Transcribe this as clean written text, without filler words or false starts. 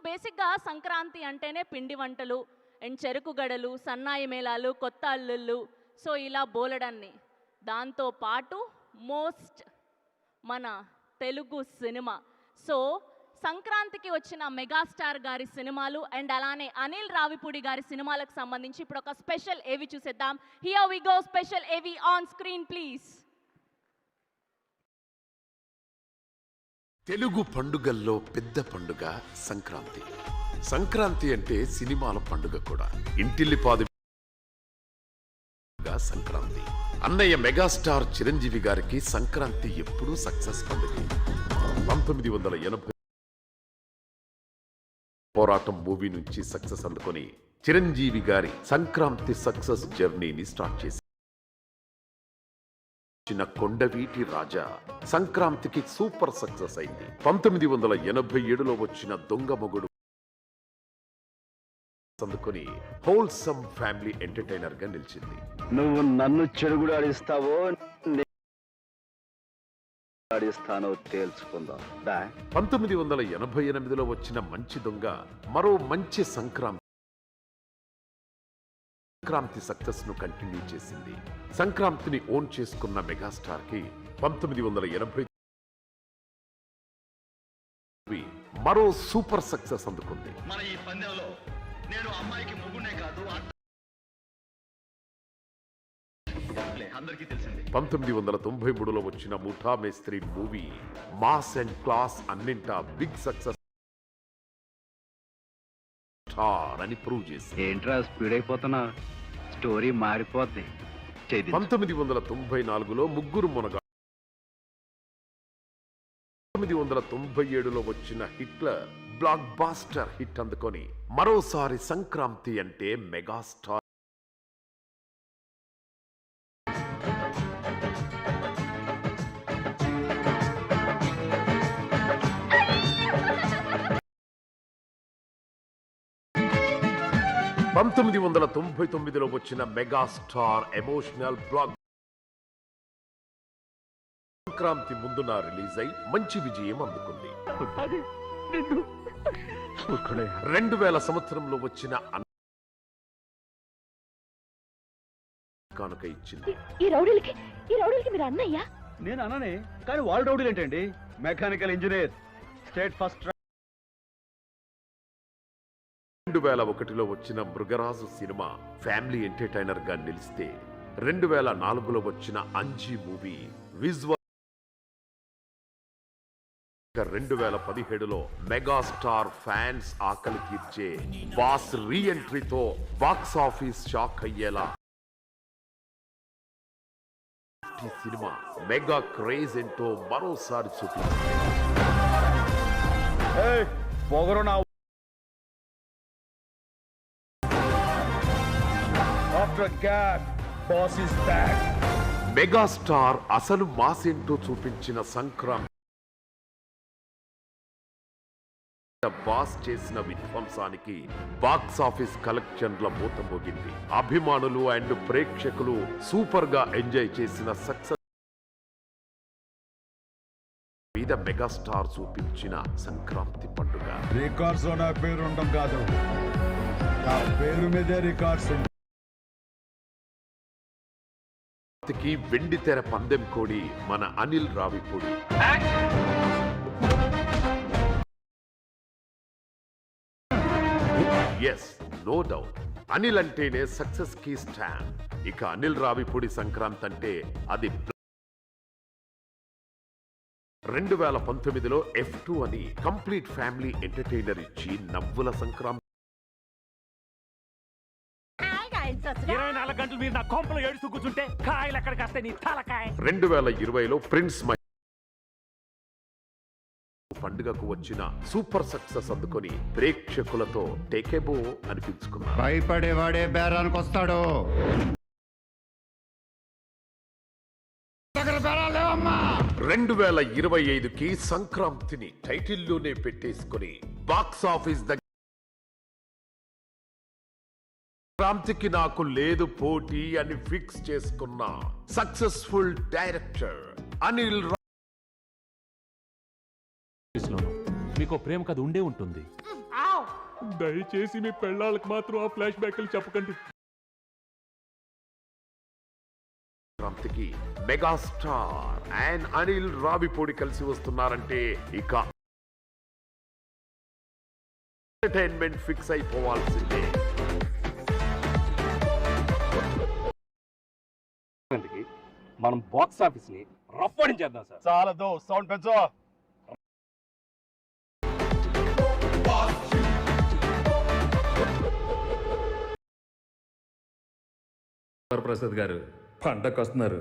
బేసిక్గా సంక్రాంతి అంటేనే పిండి వంటలు అండ్ చెరుకు గడలు, సన్నాయి మేళాలు, కొత్త అల్లుళ్ళు, సో ఇలా బోలెడన్ని. దాంతో పాటు మన తెలుగు సినిమా. సో సంక్రాంతికి వచ్చిన మెగాస్టార్ గారి సినిమాలు అండ్ అలానే అనిల్ రావిపూడి గారి సినిమాలకు సంబంధించి ఇప్పుడు ఒక స్పెషల్ ఏవి చూసేద్దాం. హియర్ వి గో, స్పెషల్ ఏవి ఆన్ స్క్రీన్ ప్లీజ్. తెలుగు పండుగల్లో పెద్ద పండుగ సంక్రాంతి. సంక్రాంతి అంటే సినిమాల పండుగ కూడా. ఇంటిల్లిపాది సంక్రాంతి. అన్నయ్య మెగాస్టార్ చిరంజీవి గారికి సంక్రాంతి ఎప్పుడూ సక్సెస్ పండుగ. 1980 పోరాటం మూవీ నుంచి సక్సెస్ అందుకొని చిరంజీవి గారి సంక్రాంతి సక్సెస్ జర్నీని స్టార్ట్ చేసి కొండవీటి రాజా సంక్రాంతికి సూపర్ సక్సెస్ అయింది. 1987లో వచ్చిన దొంగ మొగుడు అందుకొని హోల్సమ్ ఫ్యామిలీ ఎంటర్టైనర్ గా నిలిచింది. నువ్వు నన్ను చెడుగుడు ఆడిస్తావో ఆడిస్తానో తేల్చుకుందాం. 1988లో వచ్చిన మంచి దొంగ మరో మంచి సంక్రాంతి సక్సెస్ ను కంటిన్యూ చేసింది. సంక్రాంతిని ఓన్ చేసుకున్న మెగాస్టార్ కి 1980 మరో సూపర్ సక్సెస్ అందుకుంది. మన ఈ పందెంలో నేను అమ్మాయికి మొగునే కాదు, అందరికీ తెలిసింది. 1993లో వచ్చిన ముఠా మేస్త్రి మూవీ మాస్ అండ్ క్లాస్ అన్నింటా బిగ్ సక్సెస్ అని ప్రూవ్ చేసింది. ఏంట్రా స్పీడ్ అయిపోతున్నా, స్టోరీ మారిపోద్ది. 1994లో ముగ్గురు మునగా 1997లో వచ్చిన హిట్లర్ బ్లాక్ బాస్టర్ హిట్ అందుకొని మరోసారి సంక్రాంతి అంటే మెగాస్టార్. పంతొమ్మిది 1999లో వచ్చిన మెగాస్టార్ ఎమోషనల్ బ్లాక్ సంక్రాంతి ముందున రిలీజ్ అయి మంచి విజయం అందుకుంది. 2000 సంవత్సరంలో వచ్చిన కానుక ఇచ్చింది. ఈ రౌడీలకి మీరు అన్నయ్యా? నేను అన్ననే, కానీ వాళ్ళు రౌడీలు ఏంటండి? Mechanical engineer, state first. 2001లో వచ్చిన మృగరాజు సినిమా ఫ్యామిలీ ఎంటర్టైనర్ గా నిలిస్తే 2004లో వచ్చిన అంజీ మూవీ విజువల్ 2017లో మెగాస్టార్ ఫ్యాన్స్ ఆకలి తీర్చే బాస్ రీ ఎంట్రీతో బాక్స్ ఆఫీస్ షాక్ అయ్యేలా ఈ సినిమా మెగా క్రేజ్ ఏంటో మరోసారి చూపించింది. మెగాస్టార్ అసలు మాస్ ఏంటో చూపించిన సంక్రాంతి బాస్ చేసిన విధ్వంసానికి బాక్స్ ఆఫీస్ కలెక్షన్ల మూత మోగింది. అభిమానులు అండ్ ప్రేక్షకులు సూపర్ గా ఎంజాయ్ చేసిన సక్సెస్ మీద మెగాస్టార్ చూపించిన సంక్రాంతి పండుగ. రికార్డ్స్ నా పేరు ఉండడం కాదు, నా పేరు మీదే రికార్డ్స్. వెండి తెర పందెం కోడి మన Anil Ravipudi. Yes, no doubt, Anil అంటేనే సక్సెస్ కి స్టాండ్. ఇక అనిల్ రావిపూడి సంక్రాంతి అంటే అది 2019లో F2 అని కంప్లీట్ ఫ్యామిలీ ఎంటర్టైనర్ ఇచ్చి నవ్వుల సంక్రాంతి. 24 గంటలు మీరు నా కొంపలో ఏడుస్తూ కూర్చుంటే కాయలు ఎక్కడికి వస్తాయి నీ తలకాయ. 2020లో ప్రిన్స్ పండుగకు వచ్చిన సూపర్ సక్సెస్ అందుకొని ప్రేక్షకులతో టేకెబో అనిపించుకున్నారు. భయపడేవాడే బేరానికి వస్తాడు. 2025కి సంక్రాంతిని టైటిల్లోనే పెట్టేసుకుని బాక్స్ ఆఫీస్ దగ్గర సంక్రాంతికి నాకు లేదు పోటీ అని ఫిక్స్ చేసుకున్న సక్సెస్ఫుల్ డైరెక్టర్ అనిల్. మీకు ప్రేమ కథ ఉండే ఉంటుంది. దయచేసి మీ పెళ్ళాళ్ళకి మాత్రం ఆ ఫ్లాష్ బ్యాక్లు చెప్పకండి. సంక్రాంతికి మెగాస్టార్ అండ్ అనిల్ రావిపూడి కలిసి వస్తున్నారంటే ఇక ఎంటర్టైన్మెంట్ ఫిక్స్ అయిపోవాల్సిందే. మనం బాక్స్ ఆఫీస్ ని రఫ్ చేద్దాం సార్. చాలదు, సౌండ్ పెంచో. ప్రసాద్ గారు పండగ వస్తున్నారు.